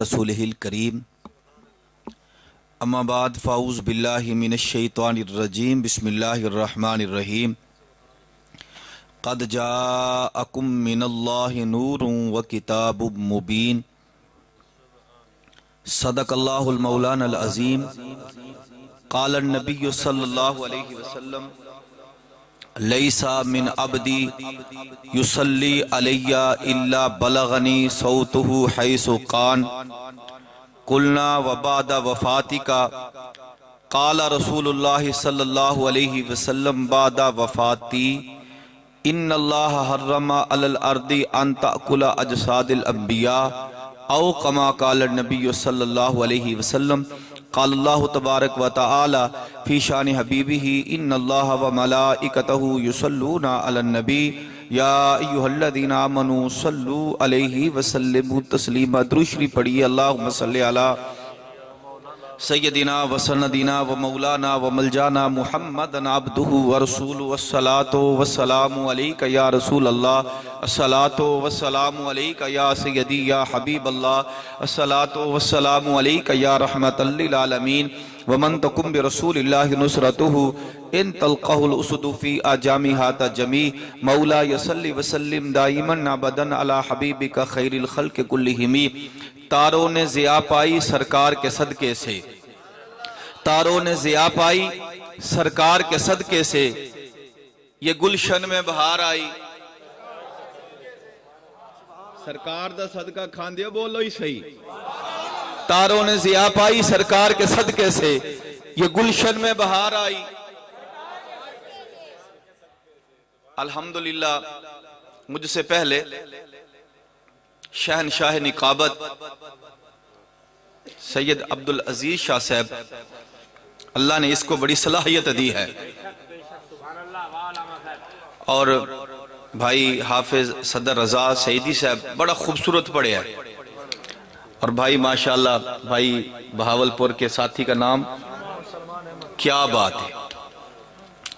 रसूलिहिल करीम अम्मा बाद फ़ाऊज़ बिल्लाहि मिनश्शैतानिर्रजीम बिस्मिल्लाहिर्रहमानिर्रहीम क़द जाअकुम मिनल्लाहि नूरुन व किताबुम मुबीन सदक़ल्लाहुल मौलानल अज़ीम क़ालन नबिय्यु सल्लल्लाहु अलैहि वसल्लम लैसा मिन अब्दी युसल्ली अलैया इल्ला बलगनी सौतुहु हैसु कान कुलना व बादा वफातिका काला रसूलुल्लाह सल्लल्लाहु अलैहि वसल्लम बादा वफाती इन्नल्लाह हर्रमा अलल अर्दी अन तअकुला अजसादिल अंबिया औ कमा काला नबिय्यु सल्लल्लाहु अलैहि वसल्लम क़ालल्लाहु तबारक व तआला फ़ी शान हबीबिही इन्नल्लाह व मलाइकतहु युसल्लूना अलन नबी या अय्युहल्लज़ीना आमनू सल्लू अलैहि व सल्लिमू तस्लीमा। दुरूद शरीफ पढ़िए। अल्लाहुम्मा सल्लि अला सय्यदिना व सनदिना व मौलाना व मलजाना मुहम्मदन अब्दुहु व रसूलुहु वस्सलातु वस्सलामु अलैका या रसूल अल्लाह अस्सलातु वस्सलामु अलैका या सय्यदी या हबीब अल्लाह अस्सलातु वस्सलामु अलैका या रहमतल लिल आलमीन व मन तकुम बि रसूलिल्लाहि नुसरतुहु इन तल्क़हुल उसदु फी आजामिहा तजमी मौला यसल्ली व सल्लिम दाइमन अबदन अला हबीबिका खैरिल खल्क़ि कुल्लिहिम। तारों ने ज़िया पाई सरकार के सदके से, तारों ने ज़िया पाई सरकार के सदके से, ये गुलशन में बहार आई। सरकार दा सदका खांदे बोलो ही सही। तारों ने ज़िया पाई सरकार के सदके से, ये गुलशन में बहार आई। अल्हम्दुलिल्लाह मुझसे पहले शहनशाह निकाबत सैयद अब्दुल अजीज शाह साहब, अल्लाह ने इसको बड़ी सलाहियत दी है, और भाई हाफिज सदर रजा सईदी साहब बड़ा खूबसूरत पढ़े हैं, और भाई माशाअल्लाह भाई बहावलपुर के साथी का नाम, क्या बात है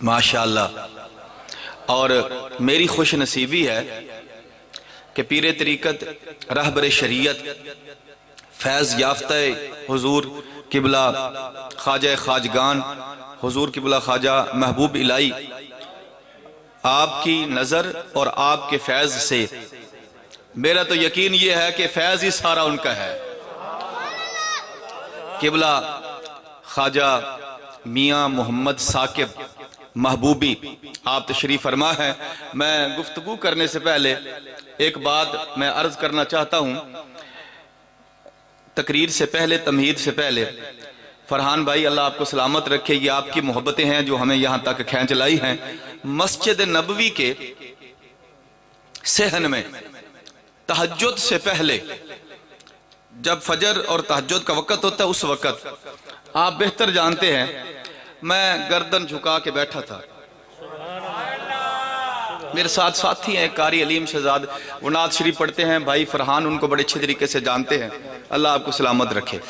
माशाअल्लाह। और मेरी खुश नसीबी है कि पीरे तरीक़त रहबर शरीयत फैज़ याफ्ता हुजूर किबला ख्वाजा खाजगान हुजूर किबला ख्वाजा महबूब इलाही, आपकी नज़र और आपके फैज़ से मेरा तो यकीन ये है कि फैज़ ही सारा उनका है। किबला ख्वाजा मियाँ मोहम्मद साकिब महबूबी आप तशरीफ फरमा है। मैं गुफ्तगू करने से पहले एक बात मैं अर्ज करना चाहता हूं। तकरीर से पहले, तमहीद से पहले, फरहान भाई अल्लाह आपको सलामत रखे, ये आपकी मोहब्बतें हैं जो हमें यहां तक खींच लाई हैं। मस्जिद नबवी के सहन में तहज्जुद से पहले, जब फजर और तहज्जुद का वक़्त होता है, उस वक़्त आप बेहतर जानते हैं, मैं गर्दन झुका के बैठा था। मेरे साथ साथी हैं कारी अलीम शहजाद, वो नात शरीफ पढ़ते हैं, भाई फरहान उनको बड़े अच्छे तरीके से जानते हैं, अल्लाह आपको सलामत रखे।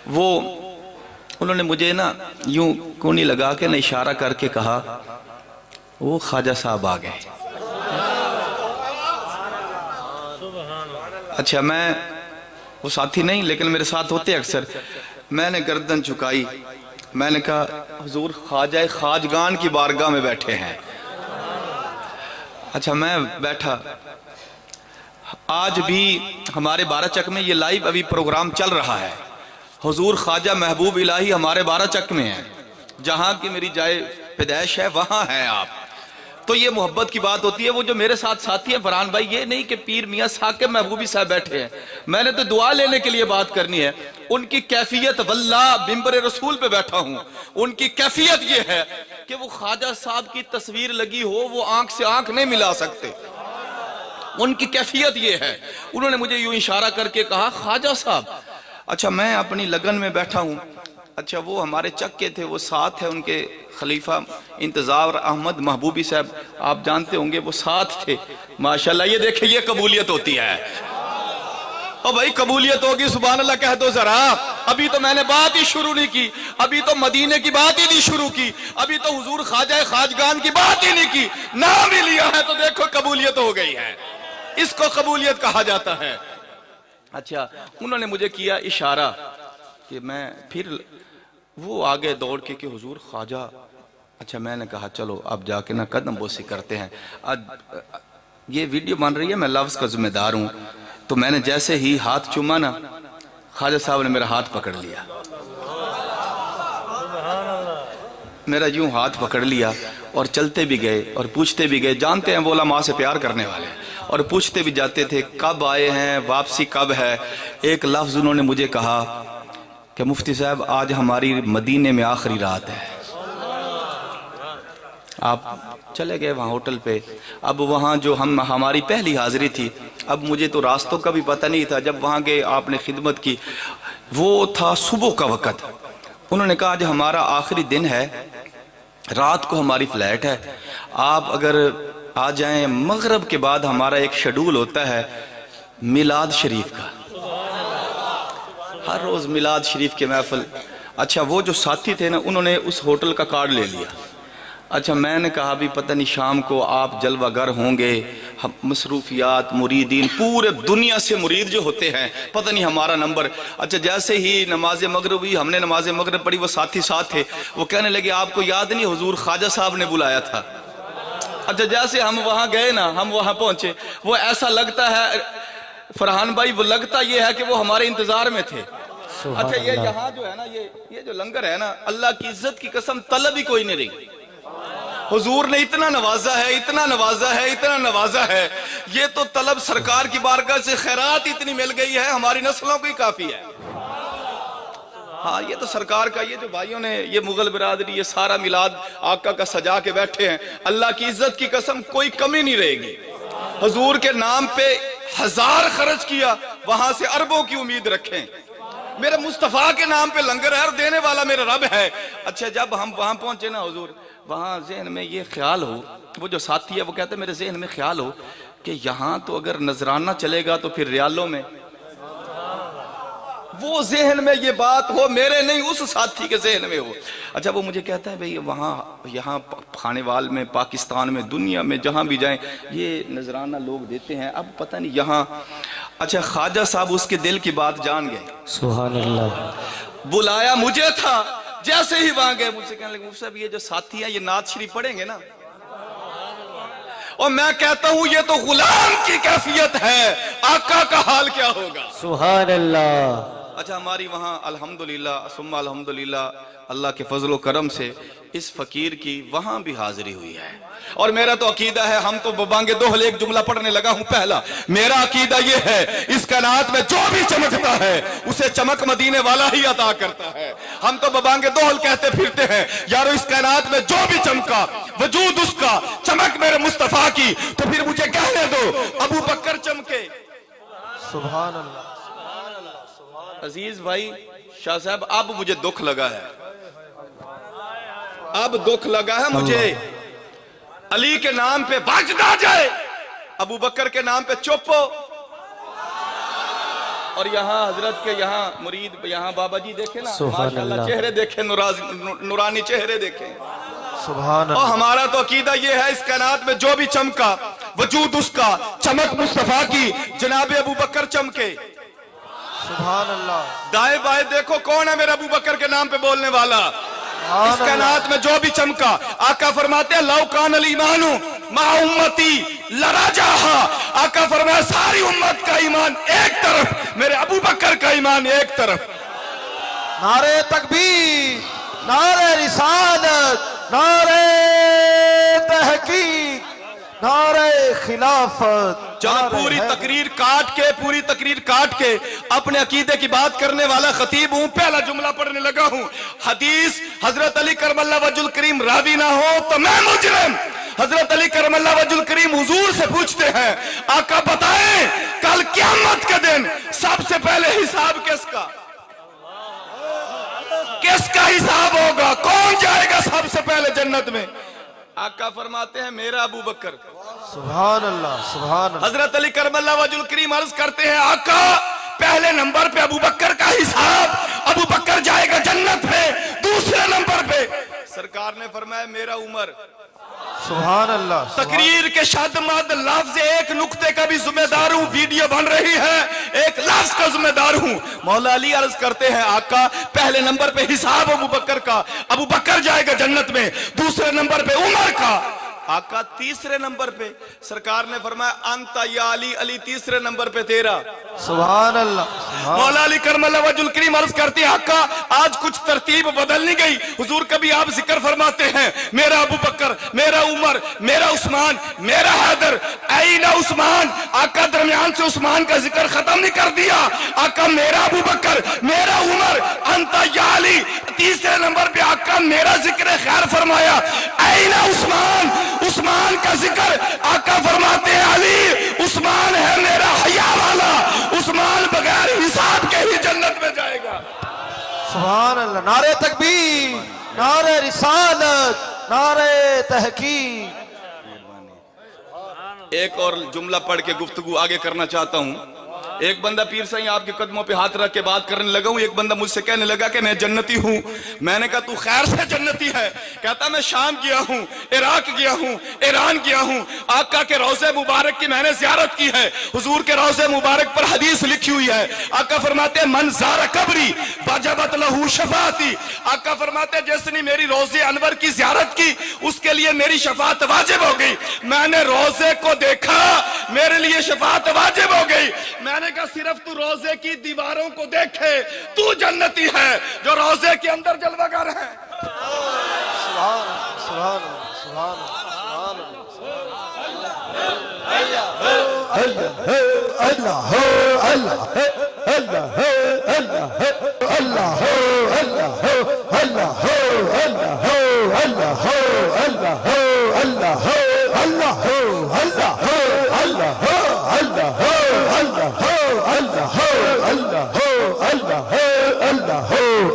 वो उन्होंने मुझे ना यूं कोनी लगा के ना इशारा करके कहा, वो ख्वाजा साहब आ गए। अच्छा, मैं वो साथी नहीं लेकिन मेरे साथ होते अक्सर। मैंने गर्दन झुकाई, मैंने कहा हुजूर ख्वाजा खाजगान की बारगाह में बैठे हैं। अच्छा, मैं बैठा। आज भी हमारे बाराचक में ये लाइव अभी प्रोग्राम चल रहा है। हुजूर ख्वाजा महबूब इलाही हमारे बाराचक में है, जहां की मेरी जाए पैदाइश है वहां है आप। तो ये मोहब्बत की बात होती है। वो जो मेरे साथ साथी हैं फरहान भाई, ये नहीं कि पीर मियाँ साकिब महबूबी साहब बैठे हैं, मैंने तो दुआ लेने के लिए बात करनी है। उनकी कैफियत, वल्लाह मिंबर रसूल पे बैठा हूं, उनकी कैफियत ये है कि वो ख्वाजा साहब की तस्वीर लगी हो, वो आंख से आंख नहीं मिला सकते। उनकी कैफियत ये है। उन्होंने मुझे यूं इशारा करके कहा ख्वाजा साहब। अच्छा, मैं अपनी लगन में बैठा हूं। अच्छा, वो हमारे चक्के थे, वो साथ है उनके खलीफा इंतजार अहमद महबूबी साहब, आप जानते होंगे, वो साथ थे माशाल्लाह। ये देखिए, ये कबूलियत होती है। ओ भाई, कबूलियत होगी, सुभान अल्लाह कह दो जरा। अभी तो मैंने बात ही शुरू नहीं की, अभी तो मदीने की बात ही नहीं शुरू की, अभी तो हुजूर ख्वाजा खाजगान की बात ही नहीं की, नाम ही लिया है तो देखो कबूलियत हो गई है। इसको कबूलियत कहा जाता है। अच्छा, उन्होंने मुझे किया इशारा कि मैं फिर वो आगे दौड़ के कि हुजूर ख्वाजा। अच्छा, मैंने कहा चलो अब जाके ना कदम बोसी करते हैं। आज ये वीडियो बन रही है, मैं लफ्ज़ का जिम्मेदार हूँ। तो मैंने जैसे ही हाथ चूमा ना, ख्वाजा साहब ने मेरा हाथ पकड़ लिया, मेरा यूं हाथ पकड़ लिया और चलते भी गए और पूछते भी गए। जानते हैं वो उलमा से प्यार करने वाले हैं, और पूछते भी जाते थे कब आए हैं, वापसी कब है। एक लफ्ज़ उन्होंने मुझे कहा कि मुफ्ती साहब आज हमारी मदीने में आखिरी रात है। आप चले गए वहाँ होटल पे। अब वहाँ जो हमारी पहली हाजिरी थी, अब मुझे तो रास्तों का भी पता नहीं था। जब वहाँ गए आपने खिदमत की, वो था सुबह का वक़्त। उन्होंने कहा आज हमारा आखिरी दिन है, रात को हमारी फ्लाइट है, आप अगर आ जाएं। मगरब के बाद हमारा एक शेड्यूल होता है मिलाद शरीफ का, हर रोज़ मिलाद शरीफ के महफिल। अच्छा, वो जो साथी थे ना, उन्होंने उस होटल का कार्ड ले लिया। अच्छा, मैंने कहा भी पता नहीं शाम को आप जलवागर होंगे, हम मसरूफियात मुरीदीन पूरे दुनिया से मुरीद जो होते हैं, पता नहीं हमारा नंबर। अच्छा, जैसे ही नमाज मगरिब हुई, हमने नमाज मगरिब पढ़ी, वो साथी साथ थे, वो कहने लगे आपको याद नहीं हुजूर ख्वाजा साहब ने बुलाया था। अच्छा, जैसे हम वहाँ गए ना, हम वहाँ पहुँचे, वो ऐसा लगता है फरहान भाई, वो लगता ये है कि वो हमारे इंतजार में थे। अच्छा, ये यहाँ जो है ना, ये जो लंगर है ना, अल्लाह की इज्जत की कसम तलब ही कोई नहीं रही। हुजूर ने इतना नवाजा है, इतना नवाजा है, इतना नवाजा है। ये तो तलब सरकार की बारगाह से खैरात इतनी मिल गई है, हमारी नस्लों को ही काफी है। हाँ, ये तो सरकार का, ये जो भाइयों ने, ये मुगल बिरादरी, ये सारा मिलाद आका का सजा के बैठे हैं। अल्लाह की इज्जत की कसम कोई कमी नहीं रहेगी। हुजूर के नाम पे 1000 खर्च किया, वहां से अरबों की उम्मीद रखें। मेरे मुस्तफा के नाम पे लंगर है और देने वाला मेरा रब है। अच्छा, जब हम वहां पहुंचे ना हुजूर, वहां ज़हन में ये ख्याल हो, वो जो साथी है वो कहते मेरे ज़हन में ख्याल हो कि यहाँ तो अगर नजराना चलेगा तो फिर रियालों में, वो ज़हन में ये बात हो, मेरे नहीं उस साथी के ज़हन में हो। अच्छा, वो मुझे कहता है भाई वहाँ यहाँ खानेवाल में, पाकिस्तान में, दुनिया में जहाँ भी जाएं ये नजराना लोग देते हैं, अब पता नहीं यहाँ। अच्छा, ख्वाजा साहब उसके दिल की बात जान गए, सुभान अल्लाह। बुलाया मुझे था, जैसे ही वहां गए मुझसे कहने लगे मुफ्ती साहब ये जो साथी हैं ये नात शरीफ पढ़ेंगे ना। और मैं कहता हूं ये तो गुलाम की कैफियत है, आका का हाल क्या होगा। सुभान अल्लाह। अच्छा, हमारी वहां अल्हम्दुलिल्लाह सुम्मा अल्हम्दुलिल्लाह अल्लाह के फजलो करम से इस फकीर की वहां भी हाजिरी हुई है। और मेरा तो अकीदा है, हम तो बबांगे दोहल एक जुमला पढ़ने लगा हूं। पहला मेरा अकीदा ये है, इस कायनात में जो भी चमकता है उसे चमक मदीने वाला ही अता करता है। हम तो बबांगे दोहल कहते फिरते हैं, यारो इस कायनात में जो भी चमका वजूद उसका, चमक मेरे मुस्तफा की, तो फिर मुझे कहने दो अबू बकर चमके। सुभान अल्लाह। अजीज भाई शाह साहब, अब मुझे दुख लगा है, अब दुख लगा है मुझे। अली के नाम पे बाज ना जाए, अबू बकर के नाम पे चुप हो। और यहाँ हजरत के यहाँ मुरीद, यहाँ बाबा जी देखे ना, माशाअल्लाह चेहरे देखे, नूरानी चेहरे देखे। सुभान अल्लाह। और हमारा तो अकीदा ये है, इस कायनात में जो भी चमका वजूद उसका, चमक मुस्तफा की, जनाब अबू बकर चमके। सुभान अल्लाह। दाएं बाएं देखो कौन है मेरे अबू बकर के नाम पे बोलने वाला। इस कायनात में जो भी चमका, आका फरमाते हैं लौ कान अल ईमानु मा उम्मती लराजाहा। आका फरमाया सारी उम्मत का ईमान एक तरफ, मेरे अबू बकर का ईमान एक तरफ। नारे तकबीर, नारे रिसालत, नारे तहकीक, नारे खिलाफत। जब पूरी तकरीर काट के अपने अकीदे की बात करने वाला खतीब हूं, पहला जुमला पढ़ने लगा हूं, हदीस हजरत अली करमल्ला वजुल करीम रावी ना हो तो मैं मुजरिम। हजरत अली करमल्ला वजुल करीम हुजूर से पूछते हैं, आका बताएं कल क़यामत के दिन सबसे पहले हिसाब किसका हिसाब होगा, कौन जाएगा सबसे पहले जन्नत में। आका फरमाते हैं मेरा अबू बकर। सुभान अल्लाह, सुभान अल्लाह। हजरत अली करमल्ला वजुल करीम अर्ज करते हैं, आका पहले नंबर पे अबू बकर का हिसाब, अबू बकर जाएगा जन्नत में। दूसरे नंबर पे सरकार ने फरमाया मेरा उमर। सुभान अल्लाह। तकरीर के शद मद लफ्ज एक नुक्ते का भी जिम्मेदार हूं, वीडियो बन रही है, एक लफ्ज का जिम्मेदार हूं। मौला अली अर्ज करते हैं आका पहले नंबर पे हिसाब अबू बकर का, अबू बकर जाएगा जन्नत में, दूसरे नंबर पे उमर का, आका तीसरे नंबर पे। सरकार ने फरमाया अंता या अली, अली तीसरे नंबर पे तेरा। सुभान अल्लाह। मौला अली करमल्लाह वजहुल करीम अर्ज करते हैं आका आज कुछ तरतीब बदलनी गई। हुजूर कभी आप जिक्र फरमाते हैं मेरा अबू बकर, मेरा उमर, मेरा उस्मान, मेरा हैदर, ऐना उस्मान। आका दरमियान से उस्मान का जिक्र खत्म नहीं कर दिया। आका मेरा अबू बकर, मेरा उमर, अंता या अली, तीसरे नंबर पे आका मेरा जिक्र खैर फरमाया ऐना उस्मान, उस्मान का जिक्र आका फरमाते हैं अली उस्मान है मेरा हया वाला, उस्मान बगैर हिसाब के ही जन्नत में जाएगा। सुभान अल्लाह। नारे तकबीर, नारे रिसालत, नारे तहकीक। एक और जुमला पढ़ के गुफ्तगू आगे करना चाहता हूं। एक बंदा पीर साईं आपके कदमों पे हाथ रख के बात करने लगा हूं। एक बंदा मुझसे कहने लगा कि मैं जन्नती हूं। मैंने कहा तू खैर से जन्नती है? कहता मैं शाम गया हूं, इराक गया हूं, ईरान गया हूं, आका के रोज़े मुबारक की मैंने ज़ियारत की है। हुजूर के रोज़े मुबारक पर हदीस लिखी हुई है। आका फरमाते हैं मन ज़ारा कब्री वजबत लहू शफाअती। आका फरमाते हैं जिसने मेरी रोज़े अनवर की ज़ियारत की उसके लिए मेरी शफाअत वाजिब हो गई। मैंने रोज़े को देखा, मेरे लिए शफाअत वाजिब हो गई। मैंने कहा सिर्फ तू रोजे की दीवारों को देखे, तू जन्नती है जो रोजे के अंदर जलवागर है। सुभान सुभान सुभान अल्लाह अल्लाह अल्लाह अल्लाह अल्लाह अल्लाह अल्लाह अल्लाह अल्लाह अल्लाह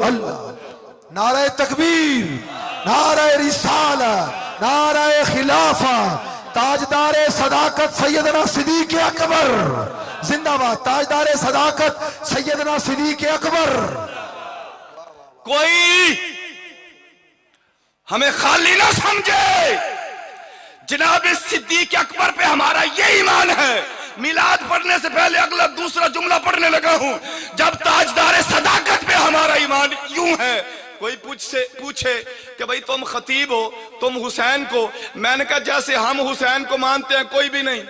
अल्लाह नारे तकबीर, नारे रिसालत, नारे खिलाफा, ताजदारे सदाकत सैयदना सिद्दीक़ अकबर जिंदाबाद, ताजदारे सदाकत सैयदना सिद्दीक़ अकबर। कोई हमें खाली ना समझे, जनाब सिद्दीक़ अकबर पे हमारा ये ईमान है। मिलाद पढ़ने से पहले अगला दूसरा जुमला पढ़ने लगा हूं। जब ताजदारे सदाकत पे हमारा ईमान यूं है, कोई पूछे कि भाई तुम खतीब हो, तुम हुसैन को, मैंने कहा जैसे हम हुसैन को मानते हैं कोई भी नहीं।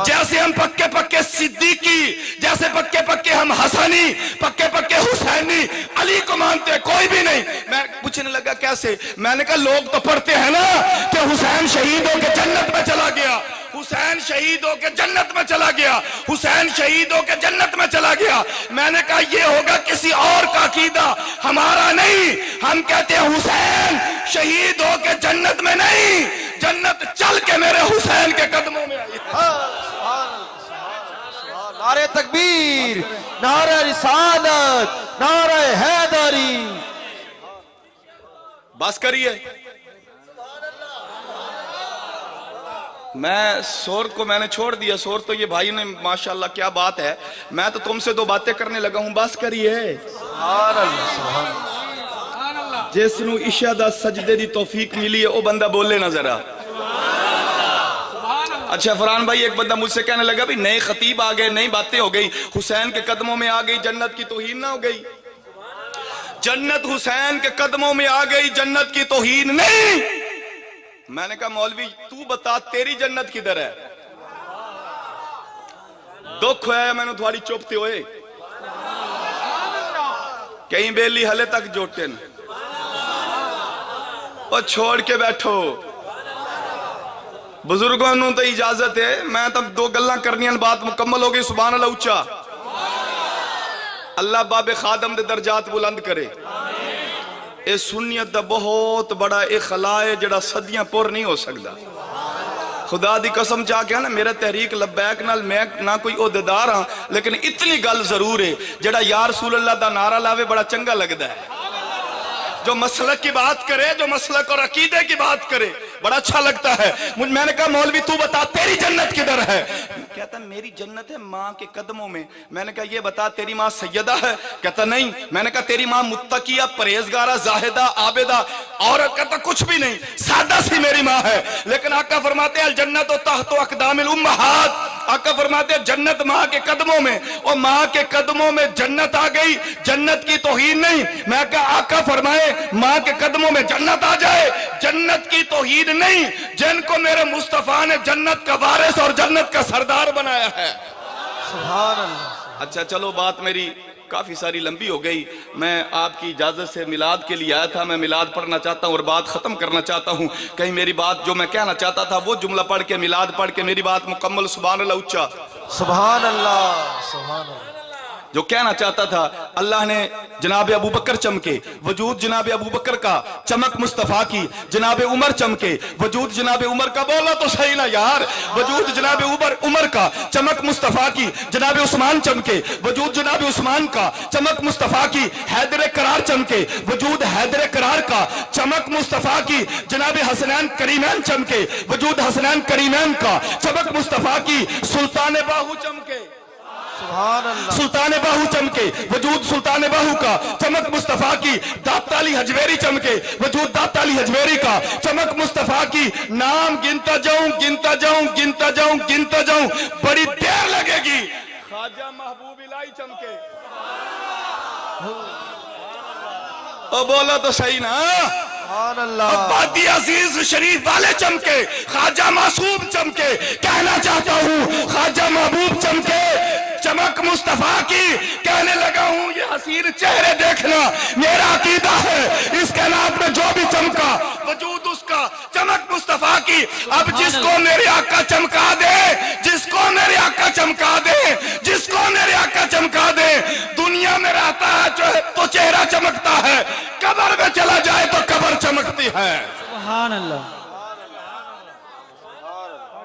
जैसे हम पक्के पक्के सिद्दीकी, जैसे पक्के पक्के हम हसनी, पक्के पक्के हुसैनी अली को मानते हैं कोई भी नहीं। मैं पूछने लगा कैसे? मैंने कहा लोग तो पढ़ते हैं ना कि हुसैन शहीद होकर जन्नत में चला गया, हुसैन शहीद होकर जन्नत में चला गया, हुसैन शहीद होकर जन्नत में चला गया। मैंने कहा ये होगा किसी और का अकीदा, हमारा नहीं। हम कहते हैं हुसैन शहीद होकर जन्नत में नहीं, जन्नत चल के मेरे हुसैन के कदमों में आई। नारे तकबीर, नारे रिसालत, नारे हैदरी। बस करिए। मैं शोर को मैंने छोड़ दिया। शोर तो ये भाई ने माशाल्लाह क्या बात है। मैं तो तुमसे दो बातें करने लगा हूं, बस करिए। जिसनू इशा दा सजदे दी तौफीक मिली है वो बंदा बोले ना जरा। अच्छा फरहान भाई, एक बंदा मुझसे कहने लगा भाई नए खतीब आ गए, नई बातें हो गई, हुसैन के कदमों में आ गई, जन्नत की तौहीन ना हो गई। जन्नत हुसैन के कदमों में आ गई, जन्नत की तौहीन नहीं। मैंने कहा मौलवी तू बता तेरी जन्नत किधर है? दुख है मैंने थोड़ी चुपते हुए, कहीं बेली हले तक जोटे न, और छोड़ के बैठो। बुजुर्गों नू तो इजाजत है, मैं तो दो गल्लां करनी, बात मुकम्मल हो गई। सुभान अल्लाह उच्चा। अल्लाह बाबे खादम दे दर्जात बुलंद करे। ये सुन्नियत दा बहुत बड़ा एक खला है जड़ा सदियां पुर नहीं हो सकता। खुदा दी कसम चाह के ना मेरा तहरीक लब्बैक नाल मैं ना कोई ओहदेदार हाँ, लेकिन इतनी गल जरूर है जड़ा या रसूल अल्लाह दा नारा लावे बड़ा चंगा लगता है। जो मसलक की बात करे, जो मसलक और अकीदे की बात करे, बड़ा अच्छा लगता है। मैंने कहा मौलवी तू बता तेरी जन्नत किधर है? कहता मेरी जन्नत है माँ के कदमों में। मैंने कहा ये बता तेरी माँ सैयदा है? कहता नहीं। मैंने कहा तेरी माँ मुत्तकिया, परहेजगारा, जाहिदा, आबिदा? और कहता कुछ भी नहीं, सादा सी मेरी माँ है। लेकिन आका फरमाते हैं अल जन्नत तहत अक़दामिल उम्महात, آقا فرماتے ہیں جنت ماں کے قدموں میں، اور ماں کے قدموں میں جنت آ گئی، جنت کی توہین نہیں۔ میں کہا آقا فرمائے ماں کے قدموں میں جنت آ جائے، جنت کی توہین نہیں، جن کو میرے مصطفیٰ نے جنت کا وارث اور جنت کا سردار بنایا ہے۔ سبحان اللہ۔ اچھا چلو بات میری کافی ساری لمبی ہو گئی، میں آپ کی اجازت سے میلاد کے لیے آیا تھا، میں میلاد پڑھنا چاہتا ہوں اور بات ختم کرنا چاہتا ہوں۔ کہیں میری بات جو میں کہنا چاہتا تھا وہ جملہ پڑھ کے میلاد پڑھ کے میری بات مکمل، سبحان اللہ اچھا، سبحان اللہ، سبحان اللہ۔ جو کہنا چاہتا تھا، اللہ نے جناب ابو بکر چمکے، وجود جناب ابو بکر کا، چمک مصطفیٰ کی، جناب عمر چمکے، وجود جناب عمر کا، بولا تو صحیح نا یار، وجود جناب عمر کا، چمک مصطفیٰ کی، جناب عثمان چمکے، وجود جناب عثمان کا، چمک مصطفیٰ کی، حیدر قرار چمکے، وجود حیدر قرار کا، چمک مصطفیٰ کی، جناب حسنین کریمین چمکے، وجود حسنین کریمین کا، چمک مصطفیٰ کی، سلطان باہو چمکے، سبحان اللہ۔ سلطان باہو چمکے، وجود سلطان باہو کا، چمک مصطفیٰ کی، داتا علی حجویری چمکے، وجود داتا علی حجویری کا، چمک مصطفیٰ کی، نام گنتا جاؤں گنتا جاؤں گنتا جاؤں گنتا جاؤں بڑی دیر لگے گی، خواجہ محبوب الہی چمکے، او بولا تو صحیح نا، سبحان اللہ۔ عبادی عزیز شریف والے چمکے، خواجہ معصوم چمکے، کہنا چاہتا ہوں خواجہ محبوب چمکے، چمک مصطفیٰ کی، کہنے لگا ہوں یہ حسین چہرے دیکھنا میرا عقیدہ ہے، اس کائنات میں جو بھی چمکا وجود اس کا، چمک مصطفیٰ کی، اب جس کو میرے آقا چمکا دے، جس کو میرے آقا چمکا دے، جس کو میرے آقا چمکا دے، دنیا میں رہتا ہے تو چہرہ چمکتا ہے، قبر میں چلا جائے تو قبر چمکتی ہے۔ سبحان اللہ۔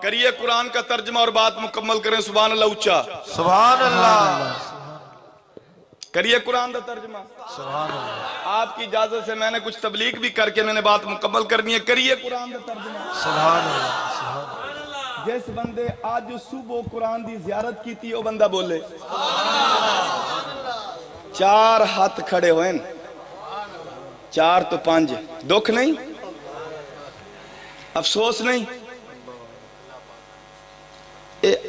کریے قرآن کا ترجمہ اور بات مکمل کریں، سبحان اللہ اچھا، سبحان اللہ۔ کریے قرآن کا ترجمہ۔ سبحان اللہ۔ آپ کی اجازت سے میں نے کچھ تبلیغ بھی کر کے میں نے بات مکمل کرنی ہے، کریے قرآن کا ترجمہ۔ سبحان اللہ، سبحان اللہ۔ جس بندے آج صبح قرآن دی زیارت کی تھی وہ بندہ بولے، 4 ہاتھ کھڑے ہوئے، 4 تو 5، دکھ نہیں، افسوس نہیں،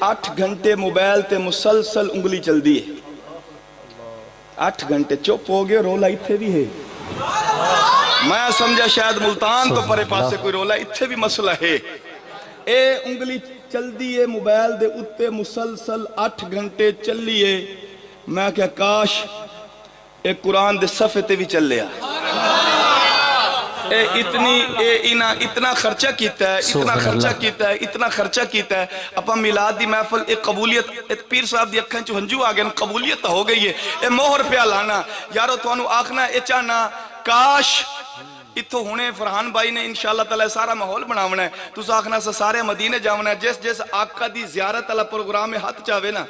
8 گھنٹے موبائل تے مسلسل انگلی چل دی ہے، 8 گھنٹے چپ ہو گئے، رولا اتھے بھی ہے، میں سمجھا شاید ملتان تو پرے پاس سے کوئی رولا اتھے بھی مسئلہ ہے، انگلی چل دی ہے موبائل دے اتے مسلسل 8 گھنٹے چل لیے، میں کہا کاش ایک قرآن دے صفحے تے بھی چل لیا، اتنا خرچہ کیتا ہے، اتنا خرچہ کیتا ہے، اتنا خرچہ کیتا ہے، اپا میلاد دی محفل ایک قبولیت، پیر صاحب دی اکھاں چو ہنجو آگئے، قبولیت ہو گئی ہے، اے موہر پہ لانا، یارو توانو آخنا اے چاہنا، کاش اتھو ہونے فرحان بھائی نے انشاءاللہ تعالی سارا ماحول بناونا ہے، تو آخنا سارے مدینے جاونا ہے، جس آقا دی زیارت اللہ پروگرام میں ہاتھ چاہوے نا،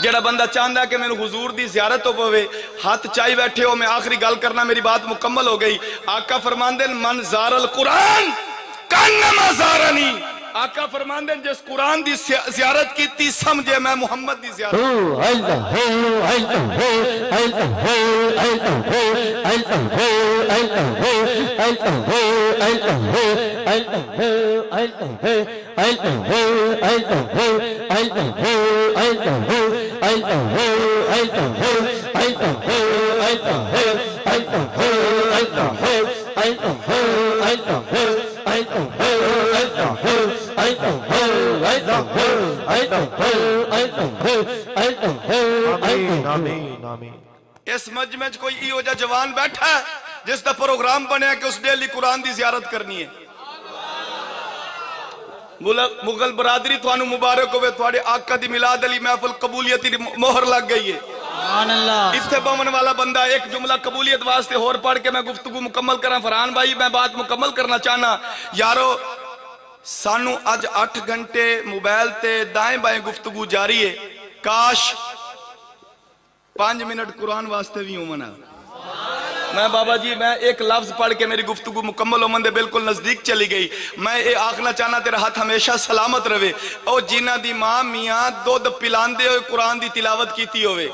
جڑا بندہ چاہندہ ہے کہ میں حضور دی زیارت ہو پوے، ہاتھ چاہی بیٹھے ہو، میں آخری گل کرنا میری بات مکمل ہو گئی، آقا فرماندے من زار القرآن کانما زارنی، آقا فرماندے جس قرآن دی زیارت کی تی سمجھے میں محمد دی زیارت اس مجمع کوئی ایو جا جوان بیٹھا ہے جس دا پروگرام بنے کہ اس ڈیلی قرآن دی زیارت کرنی ہے، مغل برادری توانو مبارک ہوئے، توڑے آقا دی میلاد علی محفل قبولیتی مہر لگ گئی ہے، سبحان اللہ۔ اتھے بمن والا بندہ ایک جملہ قبولیت واسطے اور پڑھ کے میں گفتگو مکمل کرنا، فرحان بھائی میں بات مکمل کرنا چاہنا، یارو سانو آج 8 گھنٹے موبائل تے دائیں بائیں گفتگو جاری ہے، کاش 5 منٹ قرآن واسطے بھی ہومنا، میں بابا جی میں ایک لفظ پڑھ کے میری گفتگو مکمل ہومن دے بالکل نزدیک چلی گئی، میں اے آخنا چاہنا تیرا ہاتھ ہمیشہ سلامت روے، او جنہ دی ماں میاں دودھ پلان دے ہوئے قرآن دی تلاوت کیتی ہوئے،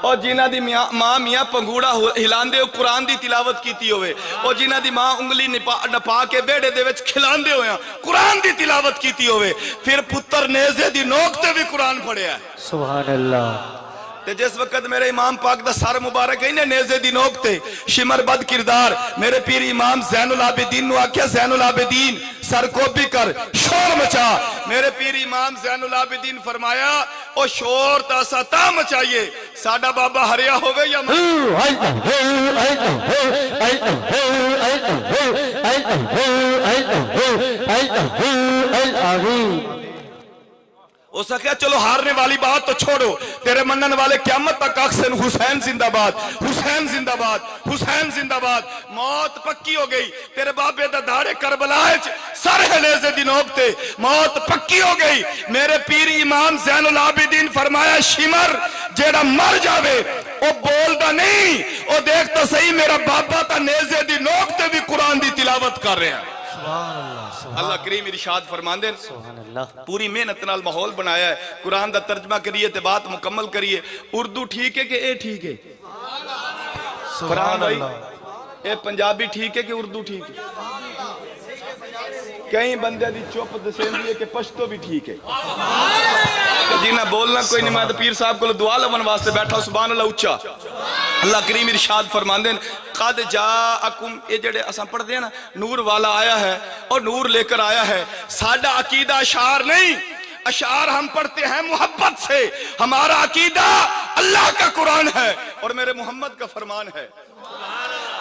اور جنہ دی ماں میاں پنگوڑا ہلاندے ہو قرآن دی تلاوت کیتی ہوئے اور جنہ دی ماں انگلی نپا کے بیڑے دے وچ کھلاندے ہوئے قرآن دی تلاوت کیتی ہوئے پھر پتر نیزے دی نوک تے بھی قرآن پڑھے ہے سبحان اللہ تے جس وقت میرے امام پاک دا سر مبارک ہے نا نیزے دی نوک تے شمر بد کردار میرے پیر امام زین العابدین نو آکھیا زین العابدین سر کو بھی کر شور مچا میرے پیر امام زین العابدین فرمایا او شور تا ستا مچائیے ساڈا بابا ہریا ہوئے یا اس نے کہا چلو ہارنے والی بات تو چھوڑو تیرے منن والے قیامت تک اکثر حسین زندہ باد حسین زندہ باد حسین زندہ باد موت پکی ہو گئی تیرے بابے دا داڑے کربلا سر ہلیزے دی نوک تے موت پکی ہو گئی میرے پیر امام زین العابدین فرمایا شمر جیڑا مر جاوے او بول دا نہیں او دیکھ تو صحیح میرا بابا تا نیزے دی نوک تے بھی قرآن دی تلاوت کر رہے ہیں سبحان اللہ اللہ کریم ارشاد فرماندے سبحان اللہ پوری محنت نال ماحول بنایا ہے قرآن دا ترجمہ کریے تے بات مکمل کریے اردو ٹھیک ہے کہ اے ٹھیک ہے فرحان سبحان بھائی اللہ اے پنجابی ٹھیک ہے کہ اردو ٹھیک ہے کئی بندے دی چوپ دسین دیئے کہ پشتو بھی ٹھیک ہے جینا بولنا کوئی نہیں میں تو پیر صاحب کو دعا لمن واسطے بیٹھا سبحان اللہ اچھا اللہ کریم ارشاد فرماندے قد جاءکم یہ جڑے اساں پڑھ دیں نا نور والا آیا ہے اور نور لے کر آیا ہے ساڈا عقیدہ اشعار نہیں اشعار ہم پڑھتے ہیں محبت سے ہمارا عقیدہ اللہ کا قرآن ہے اور میرے محمد کا فرمان ہے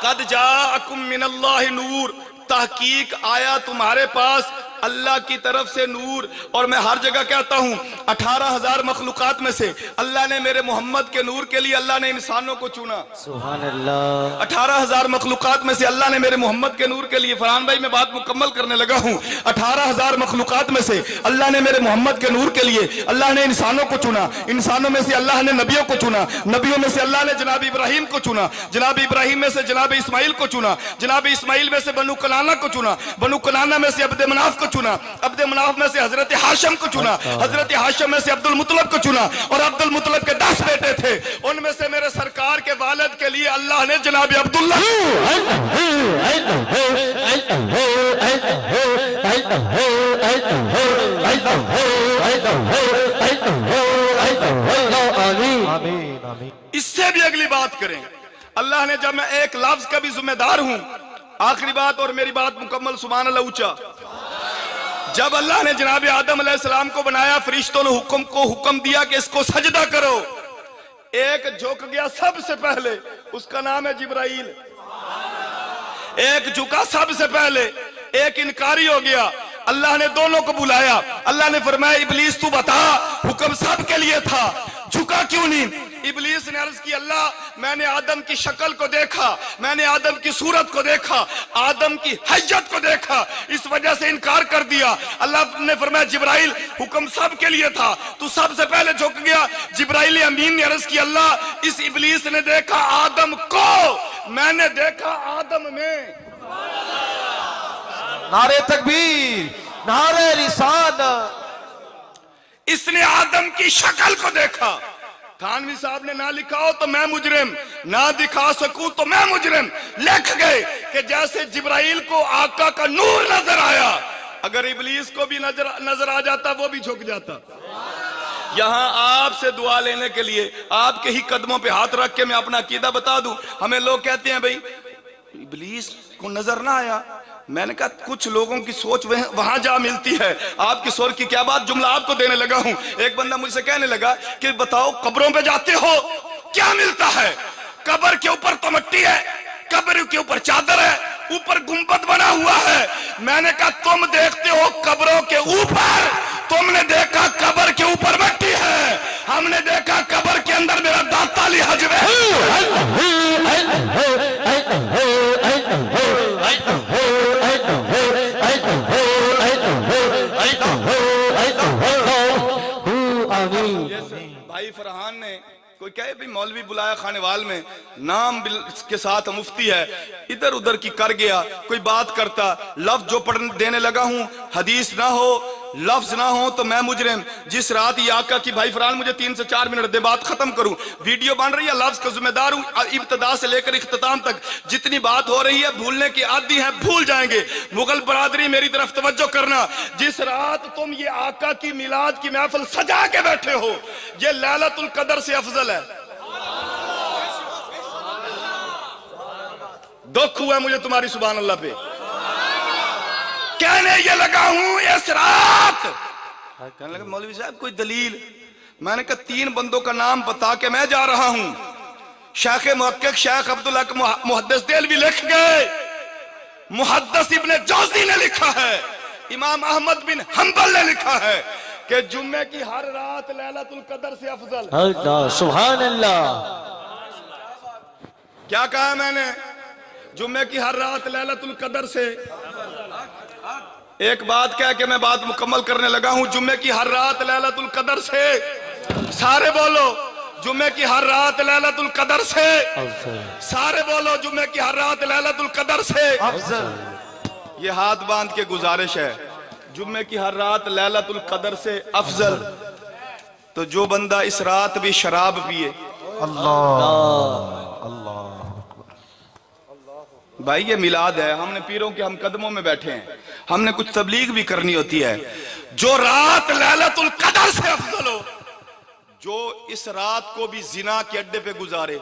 قد جاءکم من اللہ نور تحقیق آیا تمہارے پاس اللہ کی طرف سے نور اور میں ہر جگہ کہتا ہوں 18,000 مخلوقات میں سے اللہ نے میرے محمد کے نور کے لیے اللہ نے انسانوں کو چنا سبحان اللہ 18,000 مخلوقات میں سے اللہ نے میرے محمد کے نور کے لیے فرحان بھائی میں بات مکمل کرنے لگا ہوں 18,000 مخلوقات میں سے اللہ نے میرے محمد کے نور کے لیے اللہ نے انسانوں کو چنا انسانوں میں سے اللہ نے نبیوں کو چنا نبیوں میں سے اللہ نے جناب ابراہیم کو چنا جناب ابراہیم میں سے جناب اسماعیل کو چنا جناب اسماعیل میں سے بنو کنانہ کو چنا بنو کنانہ میں سے عبد مناف کو چنا عبد مناف میں سے حضرت ہاشم کو چنا حضرت ہاشم میں سے عبد المطلب کو چنا اور عبد المطلب کے 10 بیٹے تھے ان میں سے میرے سرکار کے والد کے لیے اللہ نے جناب عبداللہ اس سے بھی اگلی بات کریں اللہ نے جب میں ایک لفظ کا بھی ذمہ دار ہوں آخری بات اور میری بات مکمل سبحان اللہ اونچا جب اللہ نے جناب آدم علیہ السلام کو بنایا فرشتوں نے حکم دیا کہ اس کو سجدہ کرو ایک جھک گیا سب سے پہلے اس کا نام ہے جبرائیل ایک جھکا سب سے پہلے ایک انکاری ہو گیا اللہ نے دونوں کو بلایا اللہ نے فرمایا ابلیس تو بتا حکم سب کے لیے تھا جھکا کیوں نہیں ابلیس نے عرض کی اللہ میں نے آدم کی شکل کو دیکھا میں نے آدم کی صورت کو دیکھا آدم کی حیت کو دیکھا اس وجہ سے انکار کر دیا اللہ نے فرمایا جبرائیل حکم سب کے لیے تھا تو سب سے پہلے جھک گیا جبرائیل امین نے عرض کی اللہ اس ابلیس نے دیکھا آدم کو میں نے دیکھا آدم میں نعرہ تکبیر نعرہ رسالت اس نے آدم کی شکل کو دیکھا تھانوی صاحب نے نہ لکھا ہو تو میں مجرم نہ دکھا سکوں تو میں مجرم لکھ گئے کہ جیسے جبرائیل کو آقا کا نور نظر آیا اگر ابلیس کو بھی نظر آ جاتا وہ بھی جھک جاتا یہاں آپ سے دعا لینے کے لیے آپ کے ہی قدموں پہ ہاتھ رکھ کے میں اپنا عقیدہ بتا دوں ہمیں لوگ کہتے ہیں بھئی ابلیس کو نظر نہ آیا میں نے کہا کچھ لوگوں کی سوچ وہاں جا ملتی ہے آپ کی سوچ کی کیا بات جملہ آپ کو دینے لگا ہوں ایک بندہ مجھ سے کہنے لگا کہ بتاؤ قبروں پہ جاتے ہو کیا ملتا ہے قبر کے اوپر تو مٹی ہے قبر کے اوپر چادر ہے اوپر گنبد بنا ہوا ہے میں نے کہا تم دیکھتے ہو قبروں کے اوپر تم نے دیکھا قبر کے اوپر مٹی ہے ہم نے دیکھا قبر کے اندر میرا داتا علی حجوہ بھائی فرحان نے کوئی کہے بھی مولوی بلایا خانے وال میں نام کے ساتھ مفتی ہے ادھر ادھر کی کر گیا کوئی بات کرتا لفظ جو پڑھنے دینے لگا ہوں حدیث نہ ہو लफ्ज ना हो तो मैं मुजरिम। जिस रात ये आका की भाई फरहान मुझे 3 से 4 मिनट दे बात खत्म करूं, वीडियो बन रही है, लफ्ज का जिम्मेदार हूं। इब्तिदा से लेकर इख्तिताम तक जितनी बात हो रही है भूलने की आदी है, भूल जाएंगे। मुगल बरादरी मेरी तरफ तवज्जो करना, जिस रात तुम ये आका की मिलाद की महफिल सजा के बैठे हो, ये लैलतुल कदर से अफजल है। दुख हुआ मुझे तुम्हारी सुभान अल्लाह पे, कहने ये लगा हूं इस रात। कहने लगे मौलवी साहब कोई दलील? मैंने कहा 3 बंदों का नाम बता के मैं जा रहा हूं। शेख मुहक्किक शेख अब्दुल हक मुहद्दिस देलवी लिख गए, मुहद्दिस इब्ने जौज़ी ने लिखा है, इमाम अहमद बिन हंबल ने लिखा है कि जुम्मे की हर रात लैलतुल कदर से अफजल। अल्लाह सुभान अल्लाह। क्या कहा है मैंने? जुम्मे की हर रात लैलतुल कदर से। एक बात कह के मैं बात मुकम्मल करने लगा हूं, जुम्मे की हर रात लैलतुल कदर से। सारे बोलो जुम्मे की हर रात लैलतुल कदर से। सारे बोलो जुम्मे की हर रात लैलतुल कदर से अफजल। ये हाथ बांध के गुजारिश है, जुम्मे की हर रात लैलतुल कदर से अफजल। तो जो बंदा इस रात भी शराब पिए, भाई ये मिलाद है, हमने पीरों के हम कदमों में बैठे हैं, हमने कुछ तबलीग भी करनी होती है। जो रात लैलतुल कदर से अफजल हो, जो इस रात को भी जिना के अड्डे पे गुजारे,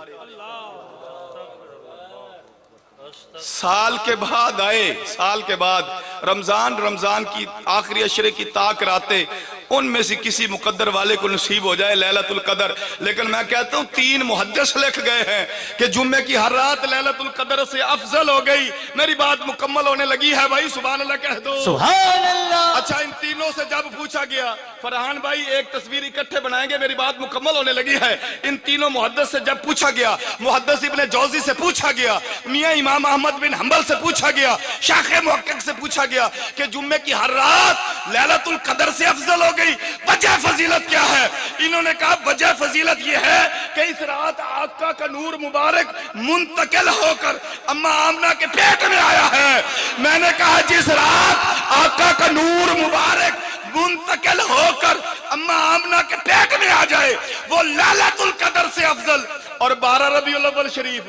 साल के बाद आए, साल के बाद रमजान की आखिरी अशरे की ताक राते, उनमें से किसी मुकद्दर वाले को नसीब हो जाए लैलतुल कदर। लेकिन मैं कहता हूं 3 मुहद्दिस लिख गए हैं कि जुम्मे की हर रात लैलतुल कदर से अफजल हो गई। मेरी बात मुकम्मल होने लगी है भाई, सुभान अल्लाह कह दो। सुभान अल्लाह। अच्छा, इन तीनों से जब पूछा गया, फरहान भाई एक तस्वीर इकट्ठे बनाएंगे, मेरी बात मुकम्मल होने लगी है। इन तीनों मुहद्दिस से जब पूछा गया, मुहद्दिस इब्ने जौज़ी से पूछा गया, मियां इमाम अहमद बिन हंबल से पूछा गया, शेख मुहक्किक से पूछा गया कि जुम्मे की हर रात लैलतुल कदर से अफजल हो गई, वजह फजीलत क्या है? इन्होंने कहा वजह फजीलत यह है कि इस रात आका का नूर मुबारक मुंतकिल होकर अम्मा आमना के पेट में आया है। मैंने कहा जिस रात आका का नूर मुबारक मुंतकिल होकर अम्मा आमना के पेट में आ जाए, वो लैलतुल कदर से अफजल। और 12 रबीउल अव्वल शरीफ,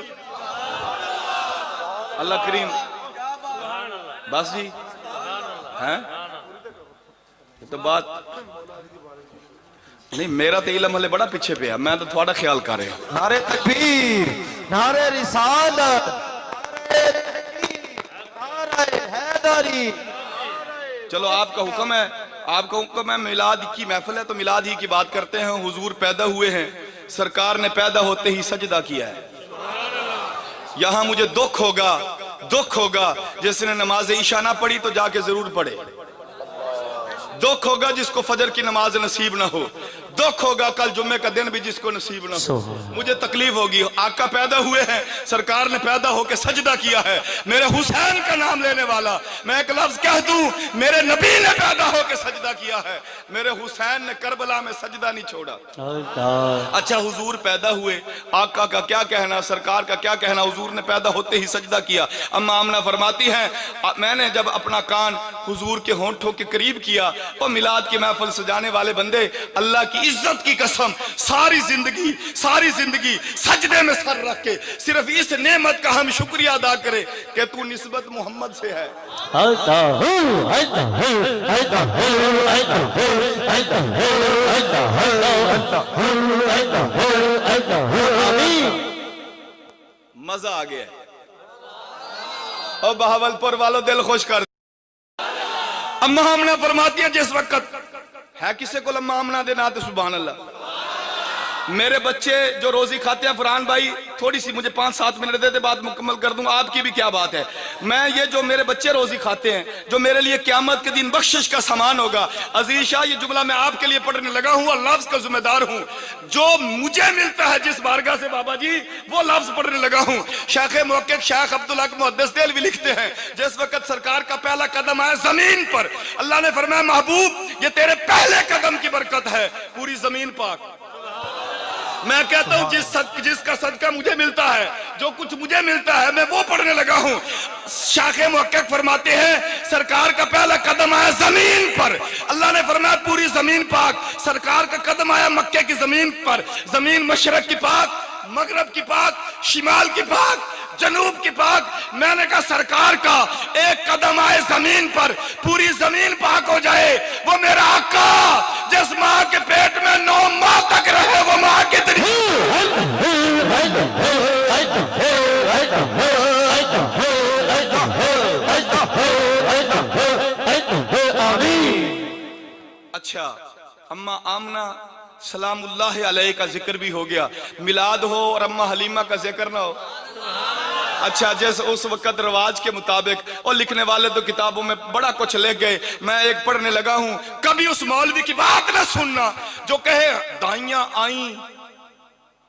अल्लाह करीम, बस जी हैं तो बात नहीं, मेरा तो इल्म हले बड़ा पीछे पे है, मैं तो थोड़ा ख्याल कर रहा हूं। नारे तकबीर, नारे रिसालत, नारे हैदरी। चलो आपका हुक्म है, आपका हुक्म है, मिलाद की महफिल है तो मिलाद ही की बात करते हैं। हुजूर पैदा हुए हैं, सरकार ने पैदा होते ही सजदा किया है। यहां मुझे दुख होगा जिसने नमाज ईशा ना पढ़ी तो जाके जरूर पढ़े। दुख होगा जिसको फजर की नमाज नसीब ना हो। दुख होगा कल जुम्मे का दिन भी जिसको नसीब ना हो। मुझे तकलीफ होगी। आका पैदा हुए हैं, सरकार ने पैदा होकर सजदा किया है। मेरे हुसैन का नाम लेने वाला, मैं एक लफ्ज कह दूं, मेरे नबी ने पैदा होकर सजदा किया है। मेरे हुसैन ने करबला में सजदा नहीं छोड़ा। अच्छा, हुजूर पैदा हुए, आका का क्या कहना, सरकार का क्या कहना, हुजूर ने पैदा होते ही सजदा किया। अम्मा आमना फरमाती हैं, मैंने जब अपना कान हुजूर के होंठों के करीब किया, तो मिलाद की महफिल सजाने वाले बंदे, अल्लाह की इज्जत की कसम, सारी जिंदगी सजदे में सर रख के सिर्फ इस नेमत का हम शुक्रिया अदा करें कि तू निस्बत मोहम्मद से है। मजा आ गया। और बहावलपुर वालों दिल खुश कर। अम्मा आमना फरमाती है, जिस वक्त है किसी को अम्मा आमना दे नाते सुभान अल्लाह। मेरे बच्चे जो रोजी खाते हैं, फरहान भाई थोड़ी सी मुझे 5-7 मिनट दे दे, बात मुकम्मल कर दूंगा। आपकी भी क्या बात है। मैं ये जो मेरे बच्चे रोजी खाते हैं, जो मेरे लिए क़यामत के दिन बख्शिश का सामान होगा, अजीज शाह ये जुमला मैं आपके लिए पढ़ने लगा हूँ और लफ्ज का जिम्मेदार हूँ। जो मुझे मिलता है जिस बारगाह से बाबा जी, वो लफ्ज पढ़ने लगा हूँ। शेख मुहक्किक शेख अब्दुल हक मुहद्दिस देलवी लिखते हैं, जिस वक्त सरकार का पहला कदम आया जमीन पर, अल्लाह ने फरमाया महबूब ये तेरे पहले कदम की बरकत है, पूरी जमीन पाक। मैं कहता हूं जिसका सदका मुझे मिलता है, जो कुछ मुझे मिलता है, मैं वो पढ़ने लगा हूं। शाख मुहक्किक फरमाते हैं सरकार का पहला कदम आया जमीन पर। अल्लाह ने फरमाया पूरी जमीन पाक। सरकार का कदम आया मक्के की जमीन पर। जमीन मशरक की पाक, मगरब की पाक, शिमाल की पाक, जनूब की पाक। मैंने कहा सरकार का एक कदम आए जमीन पर, पूरी जमीन पाक हो जाए। वो मेरा आका जिस माँ के पेट में 9 माह तक रहे, वो माँ कितनी अच्छा, अम्मा आमना सलामुल्लाह अलैह का जिक्र भी हो गया, मिलाद हो और अम्मा हलीमा का जिक्र ना हो। अच्छा, जैसे उस वक्त रिवाज के मुताबिक, और लिखने वाले तो किताबों में बड़ा कुछ लिख गए, मैं एक पढ़ने लगा हूं। कभी उस मौलवी की बात ना सुनना जो कहे दाइयां आई।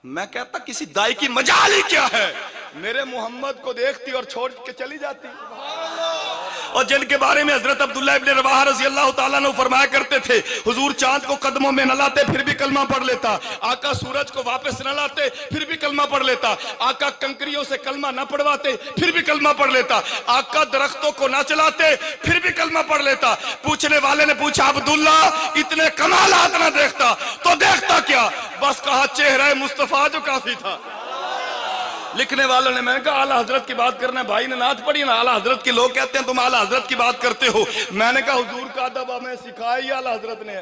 मैं कहता किसी दाई की मजाल ही क्या है, मेरे मोहम्मद को देखती और छोड़ के चली जाती। और जिनके बारे में हजरत अब्दुल्ला इब्न रवाहा रज़ी अल्लाह ताला अन्हु फरमाया करते थे, हुजूर चांद को कदमों में न लाते फिर भी कलमा पढ़ लेता, आका सूरज को वापस न लाते फिर भी कलमा पढ़ लेता, आका कंकरियों से कलमा न पढ़वाते फिर भी कलमा पढ़ लेता, आका दरख्तों को न चलाते फिर भी कलमा पढ़ लेता। पूछने वाले ने पूछा अब्दुल्ला इतने कमालात न देखता तो देखता क्या? बस कहा चेहरा मुस्तफा जो काफी था। लिखने वालों ने, मैंने कहा आला हजरत की बात करना है, भाई ने नात पढ़ी ना, आला हजरत के लोग कहते हैं तुम आला हजरत की बात करते हो। मैंने कहा हुजूर का अदब हमें सिखाया ही आला हजरत ने,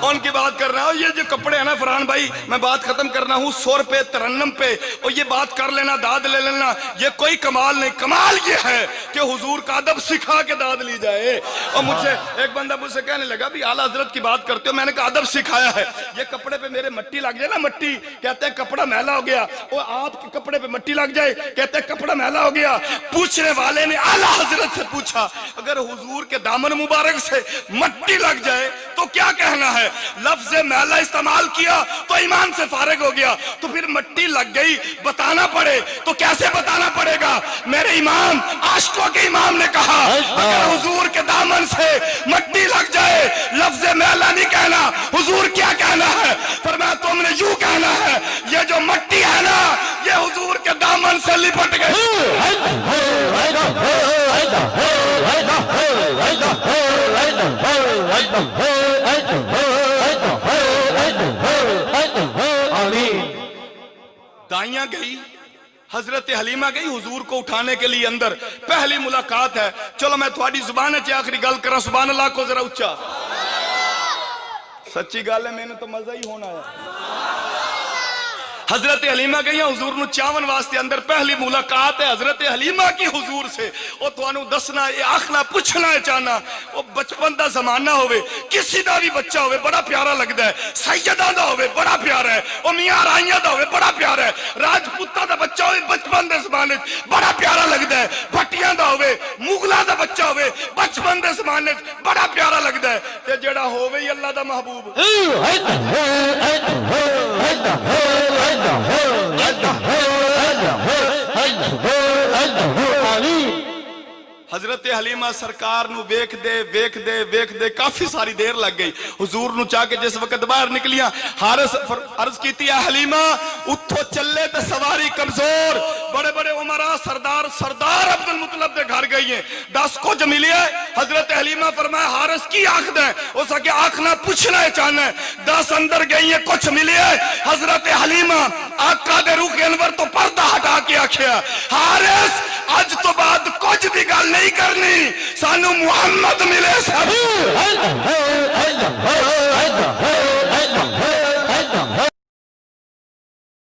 उनकी बात कर रहा हूं। ये जो कपड़े हैं ना फरहान भाई, मैं बात खत्म करना हूं सुर पे, तरन्नम पे, और ये बात कर लेना, दाद ले लेना, ये कोई कमाल नहीं। कमाल ये है कि हुजूर का अदब सिखा के दाद ली जाए। और मुझसे एक बंदा मुझसे कहने लगा भी आला हजरत की बात करते हो, मैंने कहा अदब सिखाया है। ये कपड़े पे मेरे मट्टी लग जाए ना, मट्टी, कहते हैं कपड़ा मैला हो गया, और आपके कपड़े पे मट्टी लग जाए कहते हैं कपड़ा मैला हो गया। पूछने वाले ने आला हजरत से पूछा अगर हुजूर के दामन मुबारक से मट्टी लग जाए तो क्या कहना है? लफ्ज मैला इस्तेमाल किया तो ईमान से फारिग हो गया, तो फिर मट्टी लग गई बताना पड़े तो कैसे बताना पड़ेगा? मेरे इमाम आशिकों के इमाम ने कहा अगर हुजूर के दामन से मट्टी लग जाए लफ्ज मैला नहीं कहना, हुजूर क्या कहना है? फरमाया तुमने यूं कहना है ये जो मट्टी है ना ये हुजूर के दामन से लिपट गई। दाइयां गई, हजरत हलीमा गई हुजूर को उठाने के लिए अंदर। पहली मुलाकात है, चलो मैं थोड़ी जुबान च आखिरी गल करा, सुभान अल्लाह को जरा उच्चा। सच्ची गल है, मैंने तो मजा ही होना है। हजरत हलीमा गई हुजूर नु चावन वास्ते अंदर। पहली मुलाकात है हजरत हलीमा की हुजूर से। और तुहानू दसना ये आखना पूछना है चाहना, वो बचपन का जमाना होवे, किसी का भी बच्चा होवे बड़ा प्यारा लगता है, सैयदा दा होवे बड़ा प्यारा है, और मियां राइयां दा होवे बड़ा प्यारा है, राजपूता दा बच्चा होवे बचपन के जमाने बड़ा प्यारा लगता है, भट्टियां दा होवे, मुगलों दा बच्चा होवे बचपन के जमाने बड़ा प्यारा लगता है, ते जेड़ा होवे ही अल्लाह दा महबूब। हजरत हलीमा सरकार नु वेख दे काफी सारी देर लग गई। हुजूर नु चाह के जिस वक्त बाहर निकलियां, हारिस अर्ज कीती है हलीमा उठो चले ते सवारी कमजोर, बड़े बड़े उमरा सरदार अब्दुल मुतलब दे घर गई है, 10 कुछ मिले। हजरत हलीमा फरमाया हारिस की आख दे, हो सके आखना पूछना है चाहना है। 10 अंदर गई है, कुछ मिले। हजरत हलीमा आका दे रूह अनवर तो पर्दा हटा के आखिया हारिस अज तो बाद कुछ भी गल नहीं करनी, सानू मुहम्मद मिले सब।